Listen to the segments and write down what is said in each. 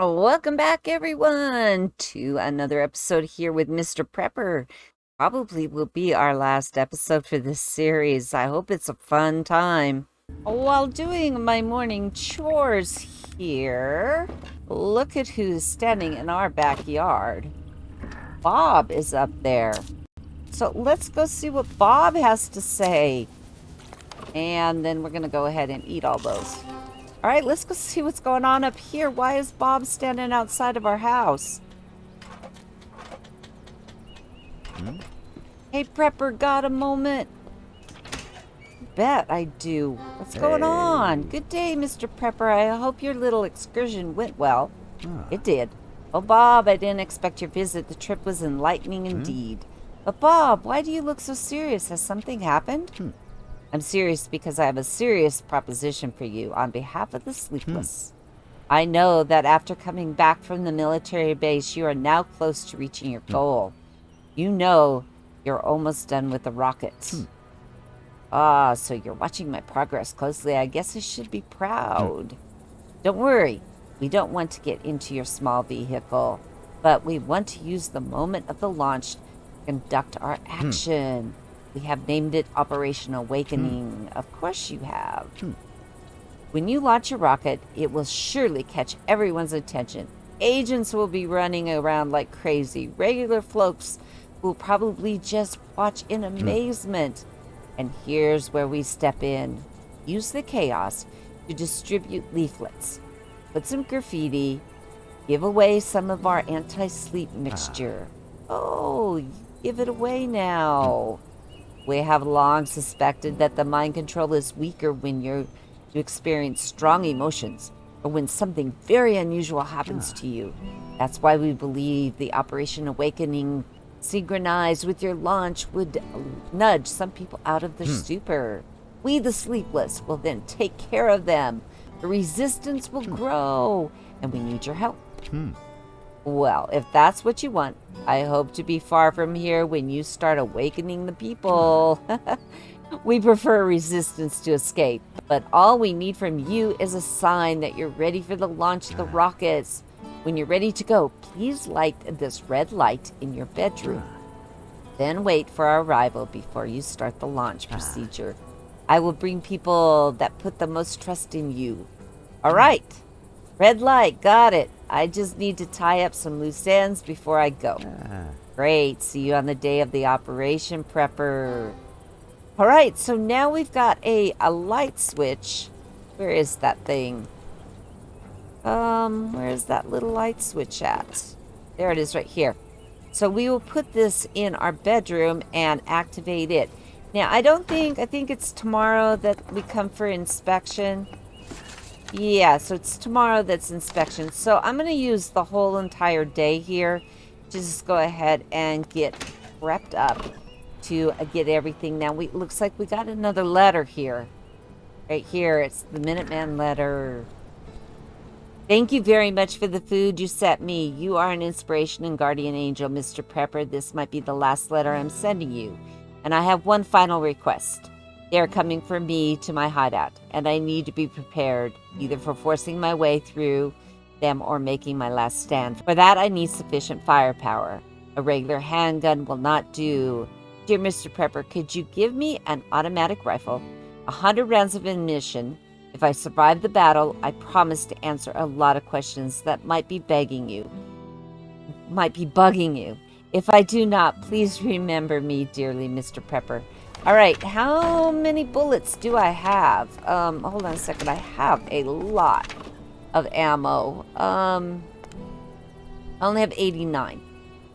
Welcome back, everyone, to another episode here with Mr. Prepper. Probably will be our last episode for this series. I hope it's a fun time. While doing my morning chores here, look at who's standing in our backyard. Bob is up there. So let's go see what Bob has to say. And then we're going to go ahead and eat all those. All right, let's go see what's going on up here. Why is Bob standing outside of our house? Hey, Prepper, got a moment? Bet I do. What's going on? Good day, Mr. Prepper. I hope your little excursion went well. It did. Oh, Bob, I didn't expect your visit. The trip was enlightening indeed. But, Bob, why do you look so serious? Has something happened? I'm serious because I have a serious proposition for you on behalf of the sleepless. I know that after coming back from the military base, you are now close to reaching your goal. You know you're almost done with the rocket. So you're watching my progress closely. I guess I should be proud. Don't worry. We don't want to get into your small vehicle, but we want to use the moment of the launch to conduct our action. We have named it Operation Awakening. Of course you have. When you launch a rocket, it will surely catch everyone's attention. Agents will be running around like crazy. Regular folks will probably just watch in amazement. And here's where we step in. Use the chaos to distribute leaflets. Put some graffiti. Give away some of our anti-sleep mixture. Oh, give it away now. We have long suspected that the mind control is weaker when you experience strong emotions or when something very unusual happens to you. That's why we believe the Operation Awakening synchronized with your launch would nudge some people out of their stupor. We, the sleepless, will then take care of them. The resistance will grow, and we need your help. Well, if that's what you want, I hope to be far from here when you start awakening the people. We prefer resistance to escape, but all we need from you is a sign that you're ready for the launch of the rockets. When you're ready to go, please light this red light in your bedroom. Then wait for our arrival before you start the launch procedure. I will bring people that put the most trust in you. All right. Red light, got it. I just need to tie up some loose ends before I go. Great, see you on the day of the operation, Prepper. All right, so now we've got a light switch. Where is that thing? Where is that little light switch at? There it is right here. So we will put this in our bedroom and activate it. Now, I think it's tomorrow that we come for inspection. Yeah, so it's tomorrow that's inspection. So I'm going to use the whole entire day here to just go ahead and get prepped up to get everything. Now, looks like we got another letter here. Right here, it's the Minuteman letter. Thank you very much for the food you sent me. You are an inspiration and guardian angel, Mr. Prepper. This might be the last letter I'm sending you. And I have one final request. They are coming for me to my hideout, and I need to be prepared, either for forcing my way through them or making my last stand. For that, I need sufficient firepower. A regular handgun will not do. Dear Mr. Prepper, could you give me an automatic rifle, 100 rounds of ammunition? If I survive the battle, I promise to answer a lot of questions that might be bugging you. If I do not, please remember me dearly, Mr. Prepper. All right, how many bullets do I have? Hold on a second. I have a lot of ammo. I only have 89.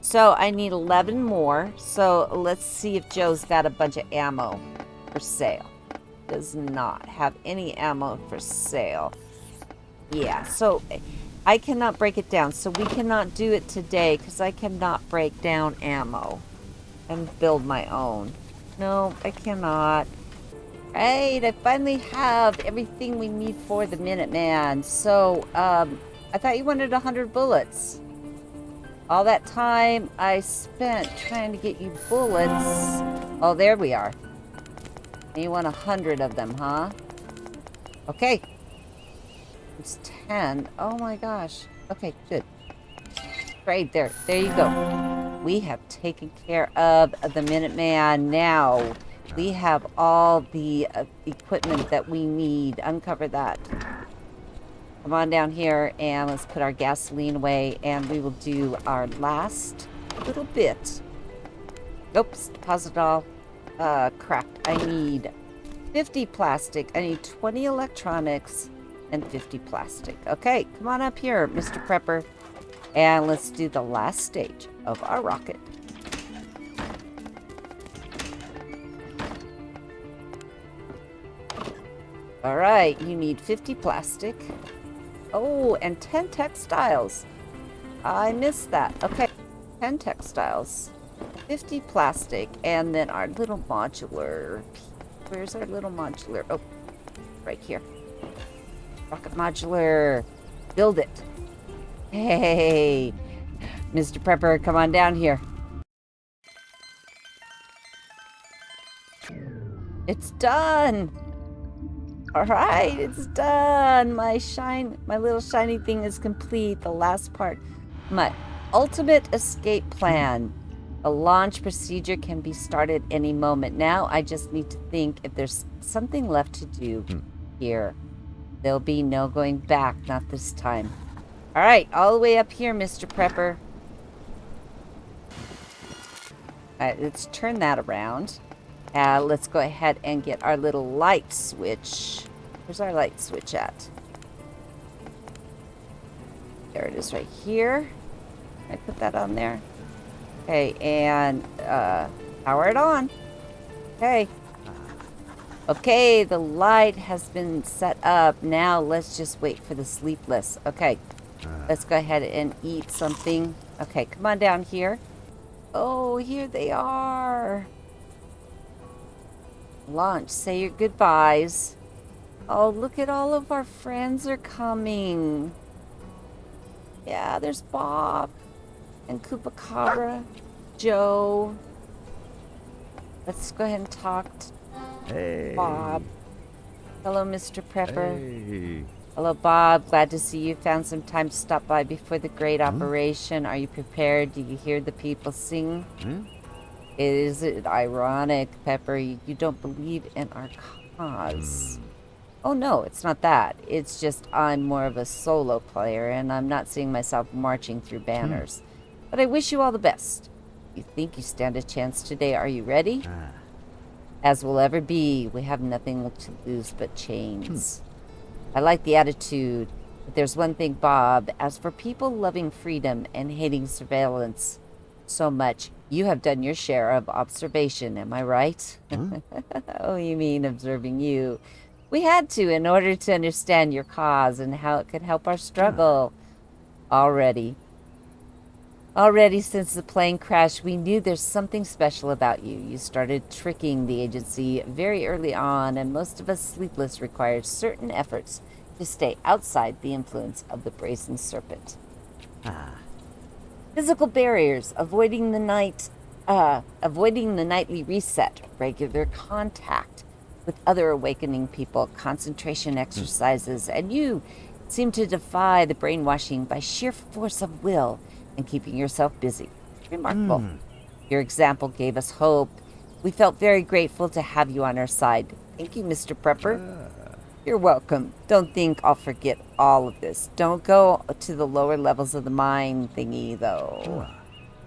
So I need 11 more. So let's see if Joe's got a bunch of ammo for sale. Does not have any ammo for sale. Yeah, so I cannot break it down. So we cannot do it today because I cannot break down ammo and build my own. No, I cannot. Right, I finally have everything we need for the Minuteman. So, I thought you wanted 100 bullets. All that time I spent trying to get you bullets. Oh, there we are. You want 100 of them, huh? Okay. It's 10. Oh my gosh. Okay, good. Right there. There you go. We have taken care of the Minuteman. Now, we have all the equipment that we need. Uncover that. Come on down here and let's put our gasoline away and we will do our last little bit. Oops, deposit all. Crap. I need 50 plastic. I need 20 electronics and 50 plastic. Okay, come on up here, Mr. Prepper. And let's do the last stage of our rocket. All right, you need 50 plastic. Oh, and 10 textiles. I missed that. Okay, 10 textiles, 50 plastic, and then our little modular. Where's our little modular? Oh, right here. Rocket modular. Build it. Hey, Mr. Prepper, come on down here. It's done. All right, it's done. My little shiny thing is complete. The last part. My ultimate escape plan. The launch procedure can be started any moment. Now I just need to think if there's something left to do here. There'll be no going back, not this time. All right, all the way up here, Mr. Prepper. All right, let's turn that around. Let's go ahead and get our little light switch. Where's our light switch at? There it is right here. Can I put that on there? Okay, and power it on. Okay. Okay, the light has been set up. Now let's just wait for the sleepless. Okay, let's go ahead and eat something. Okay, come on down here. Oh, here they are. Launch, say your goodbyes. Oh, look at all of our friends are coming. Yeah, there's Bob and Chupacabra, Joe. Let's go ahead and talk to Bob. Hello, Mr. Prepper. Hey. Hello, Bob. Glad to see you. Found some time to stop by before the great operation. Are you prepared? Do you hear the people sing? Is it ironic, Pepper? You don't believe in our cause. Oh, no, it's not that. It's just I'm more of a solo player, and I'm not seeing myself marching through banners. But I wish you all the best. You think you stand a chance today? Are you ready? As we'll ever be, we have nothing to lose but chains. I like the attitude, but there's one thing, Bob. As for people loving freedom and hating surveillance so much, you have done your share of observation, am I right? Oh, you mean observing you. We had to in order to understand your cause and how it could help our struggle. Already since the plane crash, we knew there's something special about you. You started tricking the agency very early on, and most of us sleepless required certain efforts to stay outside the influence of the brazen serpent. Physical barriers, avoiding the nightly reset, regular contact with other awakening people, concentration exercises, and you seem to defy the brainwashing by sheer force of will and keeping yourself busy. Remarkable. Your example gave us hope. We felt very grateful to have you on our side. Thank you, Mr. Prepper. You're welcome. Don't think I'll forget all of this. Don't go to the lower levels of the mine thingy, though.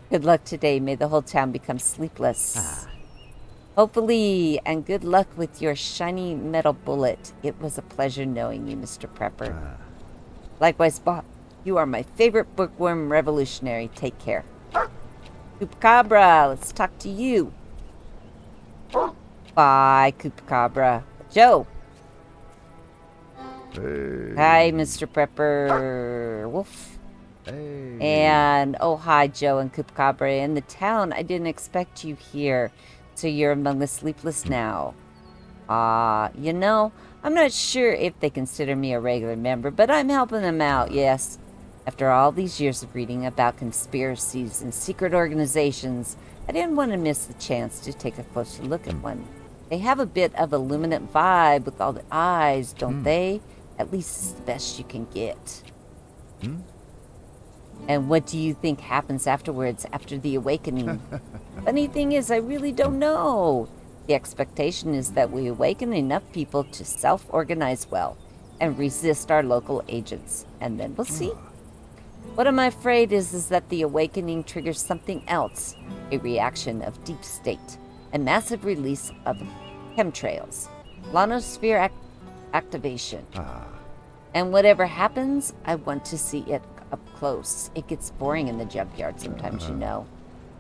Good luck today. May the whole town become sleepless. Hopefully, and good luck with your shiny metal bullet. It was a pleasure knowing you, Mr. Prepper. Likewise, Bob. You are my favorite bookworm revolutionary. Take care. Chupacabra, let's talk to you. Bye, Chupacabra. Joe. Hey. Hi, Mr. Prepper. Woof. Hey. And, oh, hi, Joe and Chupacabra. In the town, I didn't expect you here. So you're among the sleepless now. You know, I'm not sure if they consider me a regular member, but I'm helping them out, yes. After all these years of reading about conspiracies and secret organizations, I didn't want to miss the chance to take a closer look at one. They have a bit of a luminant vibe with all the eyes, don't they? At least it's the best you can get. And what do you think happens afterwards, after the awakening? Funny thing is, I really don't know. The expectation is that we awaken enough people to self-organize well and resist our local agents, and then we'll see. What I'm afraid is that the awakening triggers something else, a reaction of deep state, a massive release of chemtrails, ionosphere activation. And whatever happens, I want to see it up close. It gets boring in the junkyard sometimes, you know.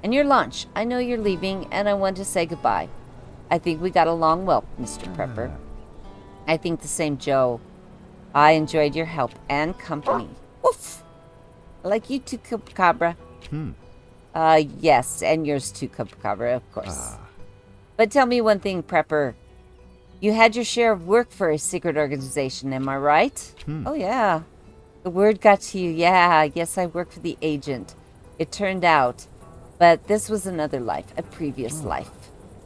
And your lunch. I know you're leaving, and I want to say goodbye. I think we got along well, Mr. Prepper. I think the same, Joe. I enjoyed your help and company. Woof! I like you too, Cabra. Yes, and yours too, Cabra, of course. But tell me one thing, Prepper. You had your share of work for a secret organization, am I right? Oh, yeah. The word got to you. Yeah, yes, I worked for the agent. It turned out. But this was another life, a previous life.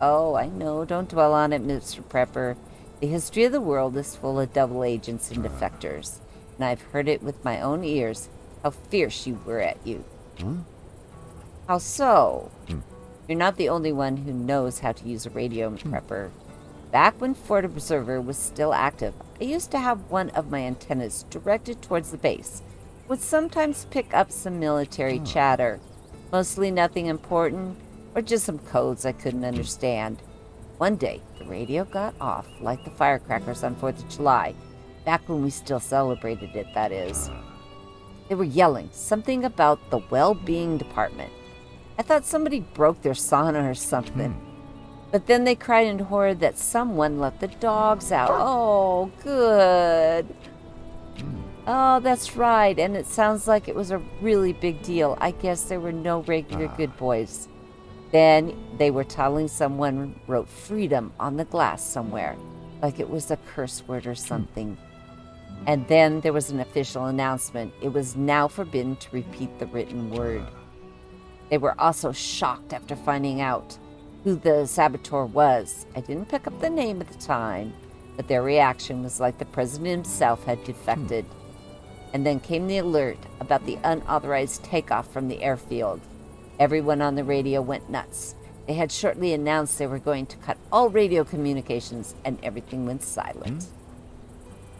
Oh, I know. Don't dwell on it, Mr. Prepper. The history of the world is full of double agents and defectors. And I've heard it with my own ears, how fierce you were at you. How so? You're not the only one who knows how to use a radio, Prepper. Back when Fort Observer was still active, I used to have one of my antennas directed towards the base. Would sometimes pick up some military chatter. Mostly nothing important, or just some codes I couldn't understand. One day, the radio got off, like the firecrackers on 4th of July. Back when we still celebrated it, that is. They were yelling something about the well-being department. I thought somebody broke their sauna or something. But then they cried in horror that someone let the dogs out. Oh, good. Oh, that's right. And it sounds like it was a really big deal. I guess there were no regular good boys. Then they were telling someone wrote freedom on the glass somewhere, like it was a curse word or something. And then there was an official announcement. It was now forbidden to repeat the written word. They were also shocked after finding out who the saboteur was. I didn't pick up the name at the time, but their reaction was like the president himself had defected. And then came the alert about the unauthorized takeoff from the airfield. Everyone on the radio went nuts. They had shortly announced they were going to cut all radio communications, and everything went silent.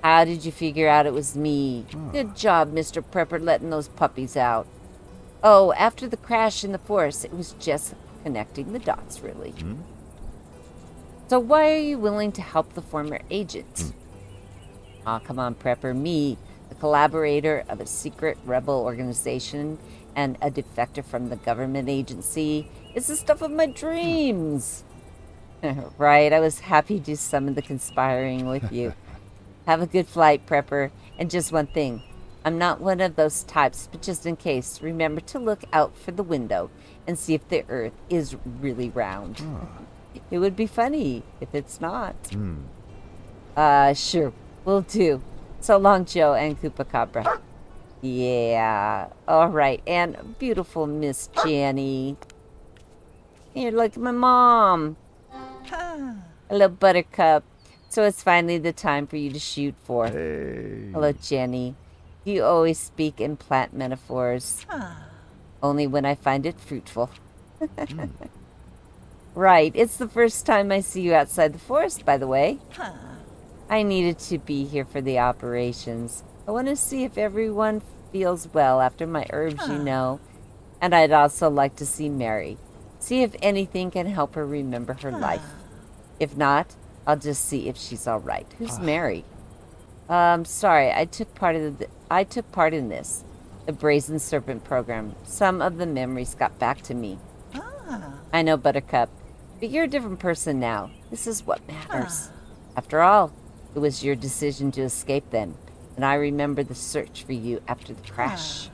How did you figure out it was me? Good job, Mr. Prepper, letting those puppies out. Oh, after the crash in the forest, it was just connecting the dots, really. So why are you willing to help the former agent? Aw, come on, Prepper. Me, the collaborator of a secret rebel organization and a defector from the government agency, is the stuff of my dreams. Right, I was happy to do some of the conspiring with you. Have a good flight, Prepper. And just one thing. I'm not one of those types, but just in case, remember to look out for the window and see if the Earth is really round. It would be funny if it's not. Sure, will do. So long, Joe and Chupacabra. Yeah, all right. And beautiful Miss Jenny. You're like my mom. Hello, Buttercup. So it's finally the time for you to shoot for. Hello, Jenny. Do you always speak in plant metaphors? Only when I find it fruitful. Right. It's the first time I see you outside the forest, by the way. I needed to be here for the operations. I want to see if everyone feels well after my herbs, you know. And I'd also like to see Mary. See if anything can help her remember her life. If not, I'll just see if she's all right. Who's Mary? Sorry, I took part in this, the Brazen Serpent program. Some of the memories got back to me. I know, Buttercup, but you're a different person now. This is what matters. After all, it was your decision to escape then, and I remember the search for you after the crash.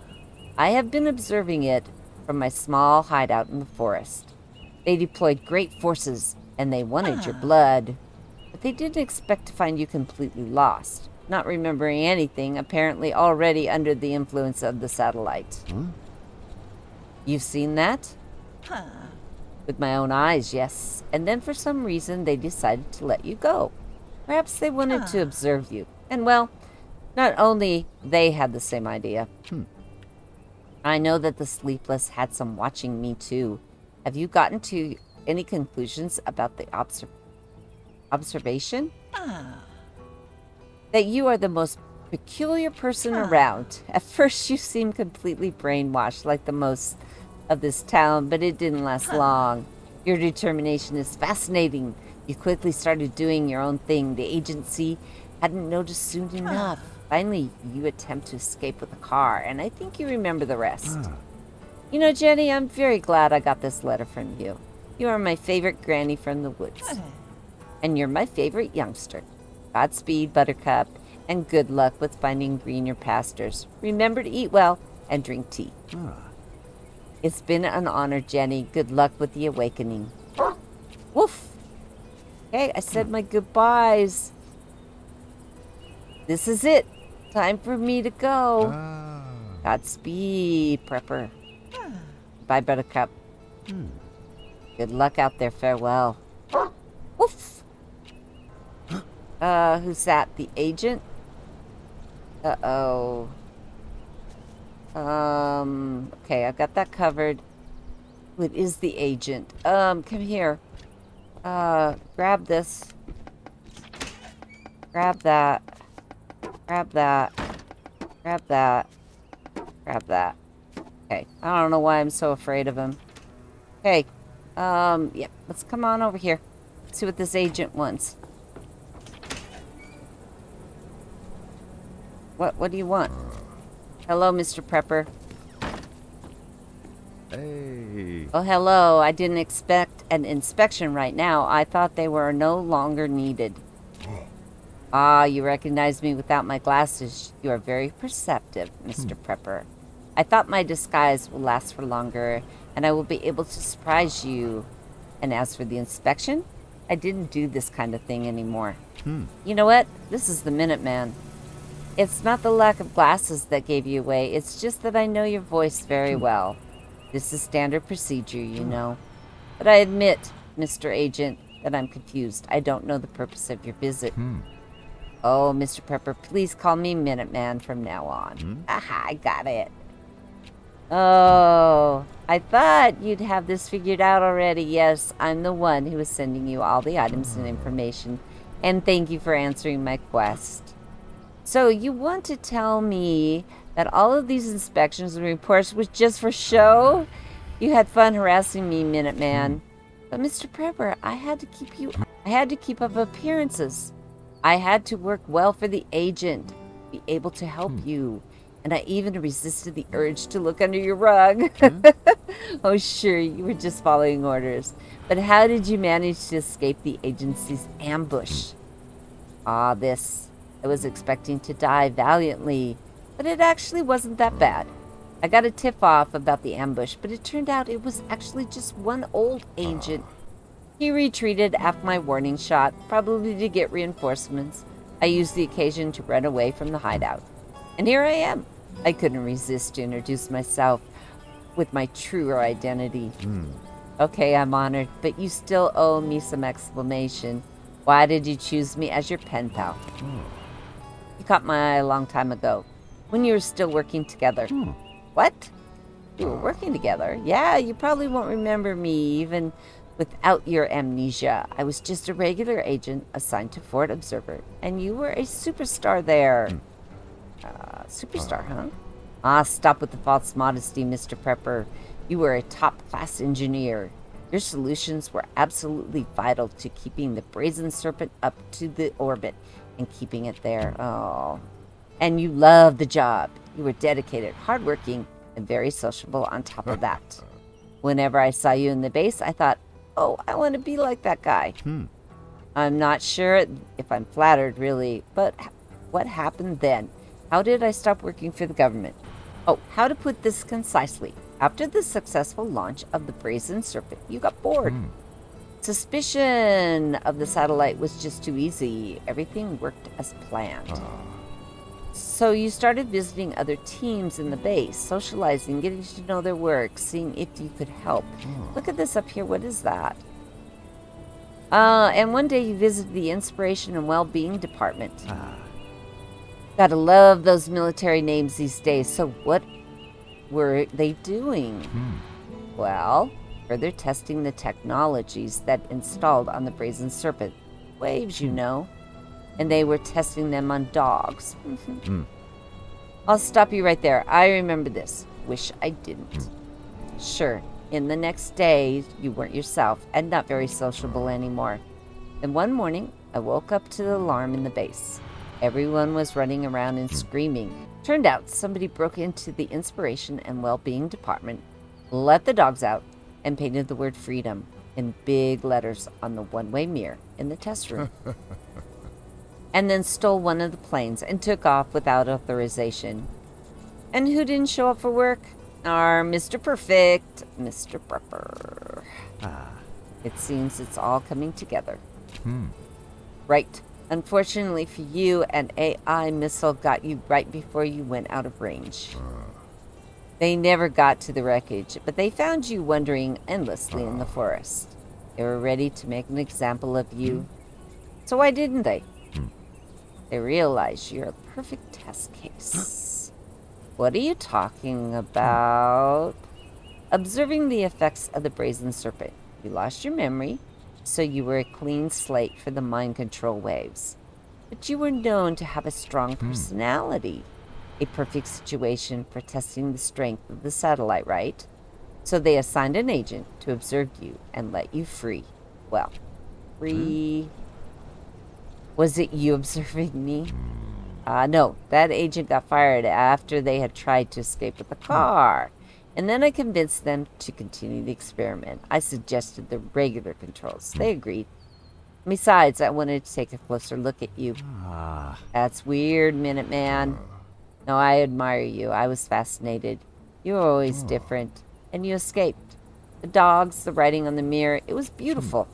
I have been observing it from my small hideout in the forest. They deployed great forces, and they wanted your blood, but they didn't expect to find you completely lost. Not remembering anything, apparently already under the influence of the satellite. You've seen that? With my own eyes, yes. And then for some reason, they decided to let you go. Perhaps they wanted to observe you. And well, not only they had the same idea. I know that the sleepless had some watching me too. Have you gotten to any conclusions about the observation? That you are the most peculiar person around. At first you seemed completely brainwashed like the most of this town, but it didn't last long. Your determination is fascinating. You quickly started doing your own thing. The agency hadn't noticed soon enough. Finally, you attempt to escape with a car, and I think you remember the rest. You know, Jenny, I'm very glad I got this letter from you. You are my favorite granny from the woods. And you're my favorite youngster. Godspeed, Buttercup, and good luck with finding greener pastures. Remember to eat well and drink tea. It's been an honor, Jenny. Good luck with the awakening. Woof. Okay, I said my goodbyes. This is it. Time for me to go. Godspeed, Prepper. Bye, Buttercup. Good luck out there. Farewell. Woof. Who's that? The agent? Uh-oh. Okay, I've got that covered. It is the agent. Come here. Grab this. Grab that. Grab that. Grab that. Grab that. Okay, I don't know why I'm so afraid of him. Okay, yeah, let's come on over here. See what this agent wants. What do you want? Hello, Mr. Prepper. Hey. Oh, hello. I didn't expect an inspection right now. I thought they were no longer needed. Ah, you recognize me without my glasses. You are very perceptive, Mr. Prepper. I thought my disguise will last for longer, and I will be able to surprise you. And as for the inspection, I didn't do this kind of thing anymore. You know what? This is the Minuteman. It's not the lack of glasses that gave you away. It's just that I know your voice very well. This is standard procedure, you know. But I admit, Mr. Agent, that I'm confused. I don't know the purpose of your visit. Oh, Mr. Prepper, please call me Minuteman from now on. Aha, I got it. Oh, I thought you'd have this figured out already. Yes, I'm the one who is sending you all the items and information. And thank you for answering my quest. So you want to tell me that all of these inspections and reports was just for show? You had fun harassing me, Minuteman. But Mr. Prepper, I had to keep up appearances. I had to work well for the agent, be able to help you. And I even resisted the urge to look under your rug. Oh, sure, you were just following orders. But how did you manage to escape the agency's ambush? Ah, this. I was expecting to die valiantly, but it actually wasn't that bad. I got a tip-off about the ambush, but it turned out it was actually just one old agent. He retreated after my warning shot, probably to get reinforcements. I used the occasion to run away from the hideout. And here I am. I couldn't resist to introduce myself with my truer identity. Okay, I'm honored, but you still owe me some explanation. Why did you choose me as your pen pal? You caught my eye a long time ago, when you were still working together. What? You were working together? Yeah, you probably won't remember me even without your amnesia. I was just a regular agent assigned to Fort Observer, and you were a superstar there. Superstar, huh? Ah, stop with the false modesty, Mr. Prepper. You were a top-class engineer. Your solutions were absolutely vital to keeping the Brazen Serpent up to the orbit and keeping it there. Oh. And you loved the job. You were dedicated, hardworking, and very sociable on top of that. Whenever I saw you in the base, I thought, oh, I want to be like that guy. I'm not sure if I'm flattered, really, but what happened then? How did I stop working for the government? Oh, how to put this concisely. After the successful launch of the Brazen Serpent, you got bored. Suspicion of the satellite was just too easy. Everything worked as planned. So you started visiting other teams in the base, socializing, getting to know their work, seeing if you could help. Look at this up here. What is that? And one day you visited the Inspiration and Well-Being Department. Gotta love those military names these days. So what were they doing? Well, further testing the technologies that installed on the Brazen Serpent. Waves, you know. And they were testing them on dogs. I'll stop you right there. I remember this. Wish I didn't. Sure, in the next day, you weren't yourself and not very sociable anymore. Then one morning, I woke up to the alarm in the base. Everyone was running around and screaming. Turned out somebody broke into the Inspiration and Well-Being Department, let the dogs out, and painted the word freedom in big letters on the one-way mirror in the test room. And then stole one of the planes and took off without authorization. And who didn't show up for work? Our Mr. Perfect, Mr. Prepper. It seems it's all coming together. Right. Unfortunately for you, an AI missile got you right before you went out of range. They never got to the wreckage, but they found you wandering endlessly in the forest. They were ready to make an example of you. So why didn't they? They realize you're a perfect test case. What are you talking about? Observing the effects of the Brazen Serpent. You lost your memory, so you were a clean slate for the mind control waves. But you were known to have a strong personality. A perfect situation for testing the strength of the satellite, right? So they assigned an agent to observe you and let you free. Well, free... Was it you observing me? No, that agent got fired after they had tried to escape with the car. And then I convinced them to continue the experiment. I suggested the regular controls. They agreed. Besides, I wanted to take a closer look at you. That's weird, Minuteman. No, I admire you. I was fascinated. You were always different. And you escaped. The dogs, the writing on the mirror, it was beautiful.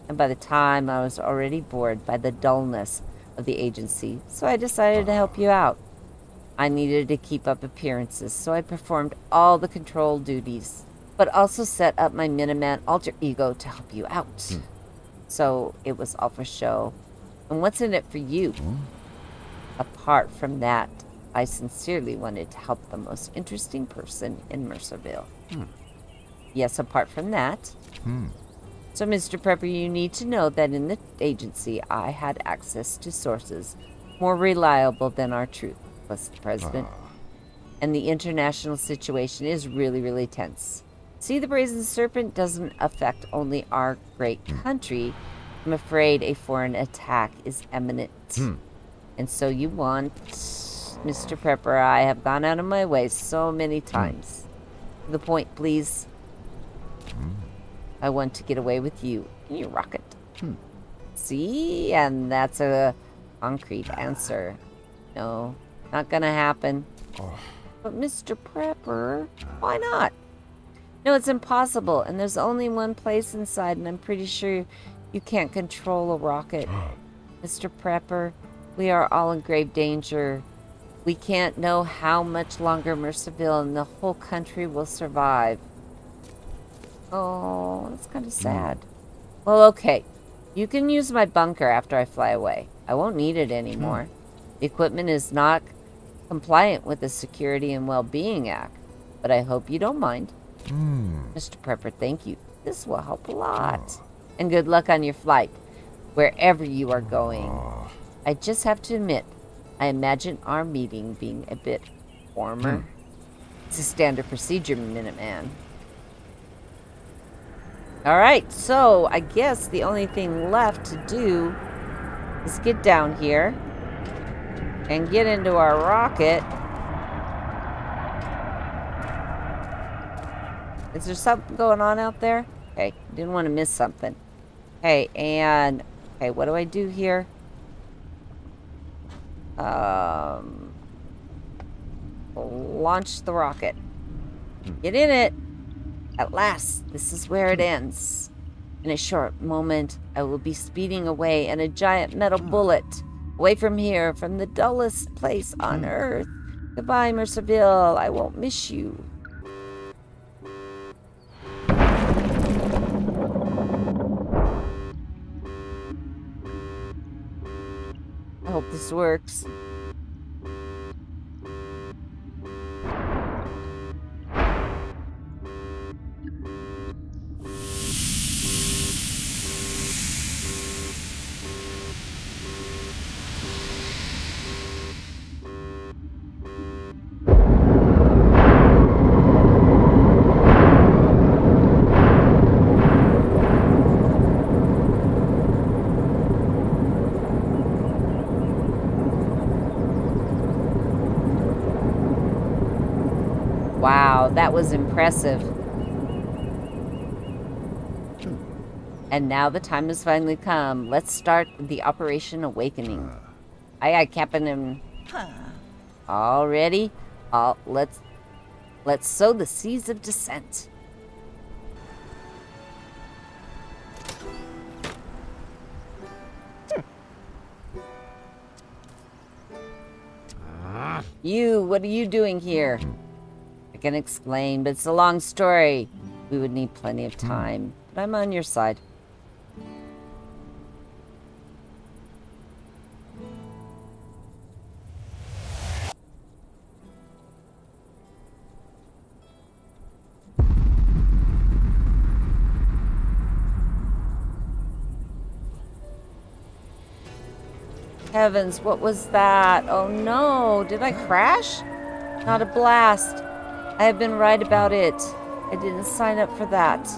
And by the time I was already bored by the dullness of the agency, so I decided to help you out. I needed to keep up appearances, so I performed all the control duties, but also set up my Minuteman alter ego to help you out. So it was all for show. And what's in it for you? Apart from that, I sincerely wanted to help the most interesting person in Mercerville. Yes, apart from that. So, Mr. Prepper, you need to know that in the agency, I had access to sources more reliable than our truth, was the president. And the international situation is really, really tense. See, the Brazen Serpent doesn't affect only our great country. I'm afraid a foreign attack is imminent. And so you want, Mr. Prepper, I have gone out of my way so many times. To the point, please. I want to get away with you in your rocket. See? And that's a concrete answer. No, not gonna happen. But Mr. Prepper, why not? No, it's impossible, and there's only one place inside, and I'm pretty sure you can't control a rocket. Mr. Prepper, we are all in grave danger. We can't know how much longer Mercerville and the whole country will survive. Oh, that's kind of sad. Well, okay. You can use my bunker after I fly away. I won't need it anymore. The equipment is not compliant with the Security and Well-Being Act, but I hope you don't mind. Mr. Prepper, thank you. This will help a lot. And good luck on your flight, wherever you are going. I just have to admit, I imagine our meeting being a bit warmer. It's a standard procedure, Minuteman. All right, so I guess the only thing left to do is get down here and get into our rocket. Is there something going on out there? Okay, didn't want to miss something. Okay, and okay, what do I do here? Launch the rocket. Get in it. At last, this is where it ends. In a short moment, I will be speeding away in a giant metal bullet. Away from here, from the dullest place on Earth. Goodbye, Mercerville. I won't miss you. I hope this works. Wow, that was impressive. And now the time has finally come. Let's start the Operation Awakening. Aye, Captain. All ready? Let's sow the seeds of dissent. You, what are you doing here? I can explain, but it's a long story. We would need plenty of time, but I'm on your side. Heavens, what was that? Oh no, did I crash? Not a blast. I have been right about it. I didn't sign up for that.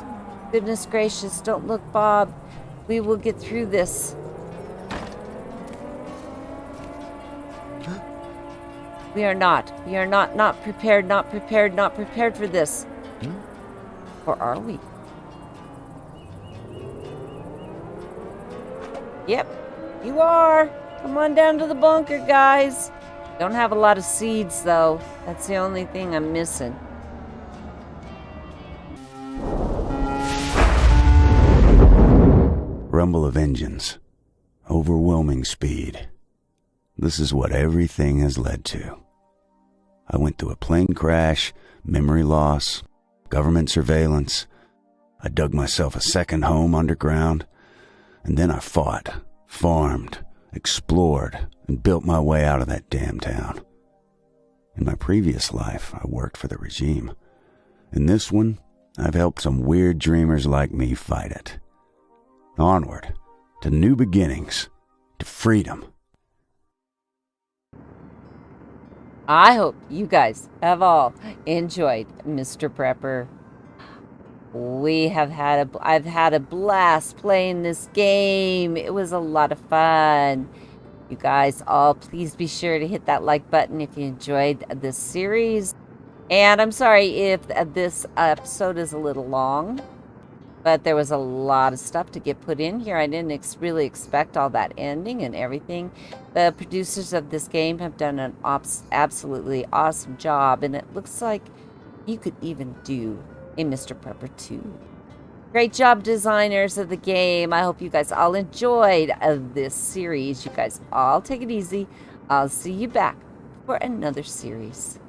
Goodness gracious, don't look, Bob. We will get through this. We are not prepared for this. Or are we? Yep, you are. Come on down to the bunker, guys. Don't have a lot of seeds, though. That's the only thing I'm missing. Rumble of engines. Overwhelming speed. This is what everything has led to. I went through a plane crash, memory loss, government surveillance. I dug myself a second home underground, and then I fought, farmed, explored, and built my way out of that damn town. In my previous life, I worked for the regime. In this one, I've helped some weird dreamers like me fight it. Onward, to new beginnings, to freedom. I hope you guys have all enjoyed Mr. Prepper. I've had a blast playing this game. It was a lot of fun. You guys all, please be sure to hit that like button if you enjoyed this series. And I'm sorry if this episode is a little long, but there was a lot of stuff to get put in here. I didn't really expect all that ending and everything. The producers of this game have done an absolutely awesome job, and it looks like you could even do a Mr. Prepper 2. Great job, designers of the game. I hope you guys all enjoyed this series. You guys all take it easy. I'll see you back for another series.